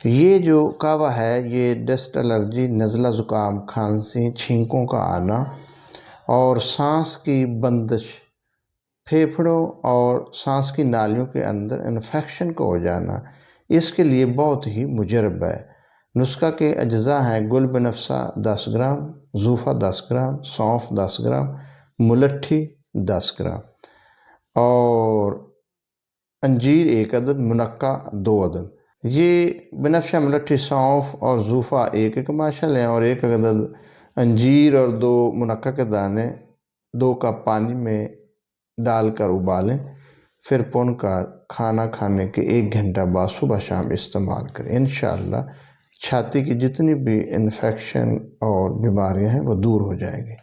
ये जो कावा है ये डस्ट एलर्जी, नज़ला ज़ुकाम, खांसी, छींकों का आना और सांस की बंदिश, फेफड़ों और सांस की नालियों के अंदर इन्फेक्शन को हो जाना, इसके लिए बहुत ही मुजरब है। नुस्खा के अज्जा हैं गुल बनफसा 10 ग्राम, जूफ़ा 10 ग्राम, सौंफ 10 ग्राम, मुलट्ठी 10 ग्राम और अंजीर 1 अदद, मुनक्का 2 अदद। ये बनफशा, मुलट्ठी, सौंफ और जूफ़ा एक एक माशा लें और 1 अदद अंजीर और 2 मुनक्का के दाने 2 कप पानी में डालकर उबालें, फिर भूनकर खाना खाने के 1 घंटा बाद सुबह शाम इस्तेमाल करें। इंशाअल्लाह छाती की जितनी भी इन्फेक्शन और बीमारियां हैं वो दूर हो जाएंगी।